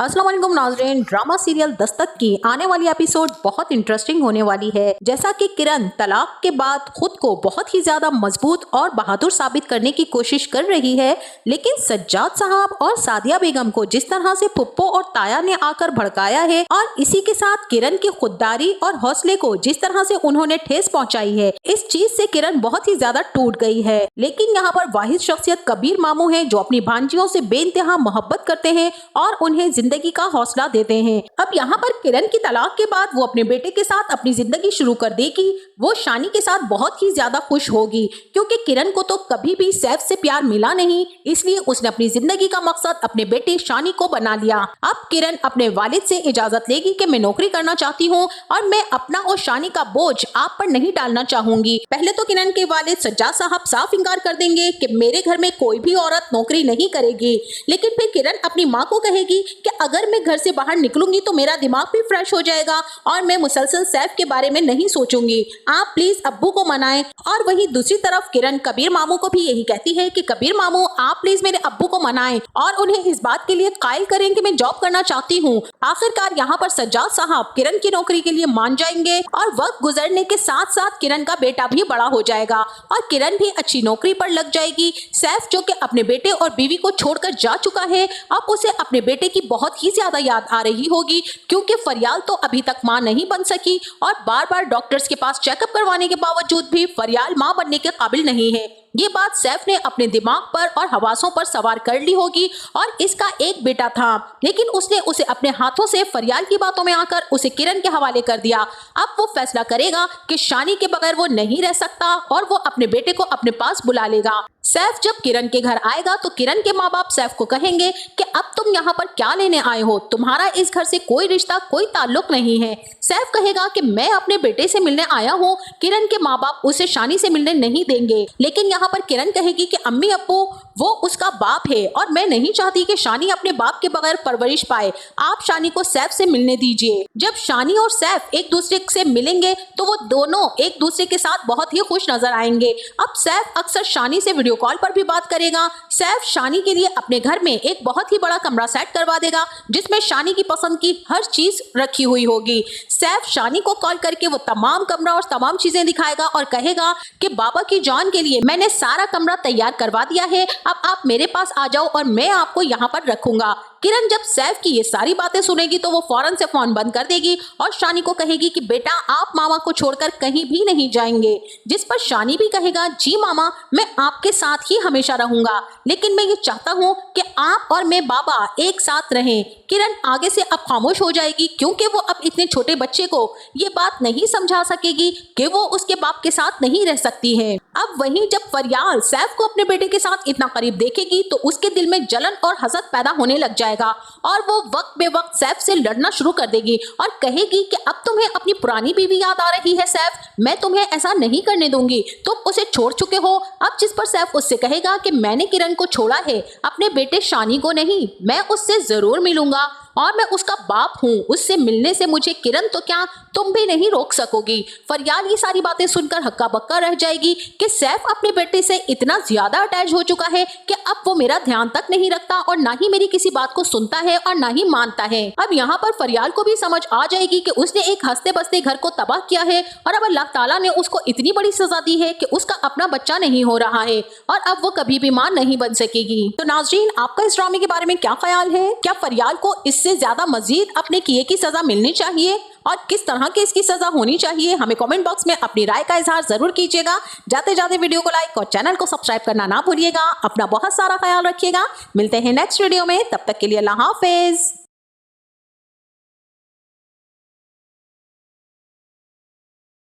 अस्सलाम वालेकुम नाज़रीन, ड्रामा सीरियल दस्तक की आने वाली एपिसोड बहुत इंटरेस्टिंग होने वाली है। जैसा कि किरण तलाक के बाद खुद को बहुत ही ज्यादा मजबूत और बहादुर साबित करने की कोशिश कर रही है, लेकिन सज्जाद साहब और सादिया बेगम को जिस तरह से पुप्पो और ताया ने आकर भड़काया है और इसी के साथ किरण की खुददारी और हौसले को जिस तरह से उन्होंने ठेस पहुंचाई है, इस चीज से किरण बहुत ही ज्यादा टूट गई है। लेकिन यहाँ पर वाहिद शख्सियत कबीर मामू है जो अपनी भांजियों से बेइंतहा मोहब्बत करते हैं और उन्हें जिंदगी का हौसला देते हैं। अब यहाँ पर किरण की तलाक के बाद वो अपने बेटे के साथ अपनी जिंदगी शुरू कर देगी। वो शानी के साथ बहुत ही ज्यादा खुश होगी क्योंकि किरण को तो कभी भी सैफ से प्यार मिला नहीं, इसलिए उसने अपनी जिंदगी का मकसद अपने बेटे शानी को बना लिया। अब किरण अपने वालिद से इजाजत लेगी कि मैं नौकरी करना चाहती हूँ और मैं अपना और शानी का बोझ आप पर नहीं डालना चाहूंगी। पहले तो किरण के वालिद सज्जाद साहब साफ इंकार कर देंगे कि मेरे घर में कोई भी औरत नौकरी नहीं करेगी, लेकिन फिर किरण अपनी माँ को कहेगी कि अगर मैं घर से बाहर निकलूंगी तो मेरा दिमाग भी फ्रेश हो जाएगा और मैं मुसलसल सैफ के बारे में नहीं सोचूंगी, आप प्लीज अब्बू को मनाएं। और वहीं दूसरी तरफ किरण कबीर मामू को भी यही कहती है कि कबीर मामू आप प्लीज मेरे अब्बू को मनाएं और उन्हें इस बात के लिए कायल करें कि मैं जॉब करना चाहती हूँ। आखिरकार यहाँ पर सज्जाद साहब किरण की नौकरी के लिए मान जाएंगे और वक्त गुजरने के साथ साथ किरण का बेटा भी बड़ा हो जाएगा और किरण भी अच्छी नौकरी पर लग जाएगी। सैफ जो कि अपने बेटे और बीवी को छोड़कर जा चुका है, अब उसे अपने बेटे की बहुत ही ज्यादा याद आ रही होगी क्योंकि फरियाल तो अभी तक मां नहीं बन सकी और बार बार डॉक्टर्स के पास चेकअप करवाने के बावजूद भी फरियाल मां बनने के काबिल नहीं है। ये बात सैफ ने अपने दिमाग पर और हवासों पर सवार कर ली होगी और इसका एक बेटा था, लेकिन उसने उसे अपने हाथों से फरियाल की बातों में आकर उसे किरण के हवाले कर दिया। अब वो फैसला करेगा कि शानी के बगैर वो नहीं रह सकता और वो अपने बेटे को अपने पास बुला लेगा। सैफ जब किरण के घर आएगा तो किरण के माँ बाप सैफ को कहेंगे कि अब तुम यहाँ पर क्या लेने आए हो, तुम्हारा इस घर से कोई रिश्ता कोई ताल्लुक नहीं है। सैफ कहेगा कि मैं अपने बेटे से मिलने आया हूँ। किरण के माँ बाप उसे शानी से मिलने नहीं देंगे, लेकिन यहाँ पर किरण कहेगी कि अम्मी अब्बू वो उसका बाप है और मैं नहीं चाहती कि शानी अपने बाप के बगैर परवरिश पाए, आप शानी को सैफ से मिलने दीजिए। जब शानी और सैफ एक दूसरे से मिलेंगे तो वो दोनों एक दूसरे के साथ बहुत ही खुश नजर आएंगे। अब सैफ अक्सर शानी से वीडियो कॉल पर भी बात करेगा। सैफ शानी के लिए अपने घर में एक बहुत ही बड़ा कमरा सेट करवा देगा जिसमें शानी की पसंद की हर चीज रखी हुई होगी। सैफ शानी को कॉल करके वो तमाम कमरा और तमाम चीजें दिखाएगा और कहेगा कि बाबा की जान के लिए मैंने सारा कमरा तैयार करवा दिया है, अब आप मेरे पास आ जाओ और मैं आपको यहाँ पर रखूंगा। किरण जब सैफ की ये सारी बातें सुनेगी तो वो फौरन से फोन बंद कर देगी और शानी को कहेगी कि बेटा आप मामा को छोड़कर कहीं भी नहीं जाएंगे, जिस पर शानी भी कहेगा जी मामा मैं आपके साथ ही हमेशा रहूंगा, लेकिन मैं ये चाहता हूँ कि आप और मैं बाबा एक साथ रहें। किरण आगे से अब खामोश हो जाएगी क्योंकि वो अब इतने छोटे बच्चे को ये बात नहीं समझा सकेगी कि वो उसके बाप के साथ नहीं रह सकती है। अब वहीं जब फरियाल सैफ को अपने बेटे के साथ इतना करीब देखेगी तो उसके दिल में जलन और हसद पैदा होने लग जाएगा और वो वक्त बे वक्त सैफ से लड़ना शुरू कर देगी और कहेगी कि अब तुम्हें अपनी पुरानी बीवी याद आ रही है सैफ, मैं तुम्हें ऐसा नहीं करने दूंगी, तुम उसे छोड़ चुके हो। अब जिस पर सैफ उससे कहेगा कि मैंने किरण को छोड़ा है, अपने बेटे शानी को नहीं, मैं उससे जरूर मिलूंगा और मैं उसका बाप हूँ, उससे मिलने से मुझे किरण तो क्या तुम भी नहीं रोक सकोगी। फरियाल ये सारी बातें सुनकर हक्का बक्का रह जाएगी कि सैफ अपने बेटे से इतना ज्यादा अटैच हो चुका है कि अब वो मेरा ध्यान तक नहीं रखता और ना ही मेरी किसी बात को सुनता है और ना ही मानता है। अब यहाँ पर फरियाल को भी समझ आ जाएगी कि उसने एक हंसते बसते घर को तबाह किया है और अब अल्लाह ताला ने उसको इतनी बड़ी सजा दी है कि उसका अपना बच्चा नहीं हो रहा है और अब वो कभी भी मां नहीं बन सकेगी। तो नाज़रीन आपका इस ड्रामे के बारे में क्या ख्याल है? क्या फरियाल को इससे ज्यादा मजीद अपने किए की सजा मिलनी चाहिए और किस तरह की इसकी सजा होनी चाहिए? हमें कमेंट बॉक्स में अपनी राय का इजहार जरूर कीजिएगा। जाते जाते वीडियो को लाइक और चैनल को सब्सक्राइब करना ना भूलिएगा। अपना बहुत सारा ख्याल रखिएगा। मिलते हैं नेक्स्ट वीडियो में, तब तक के लिए अल्लाह हाफिज।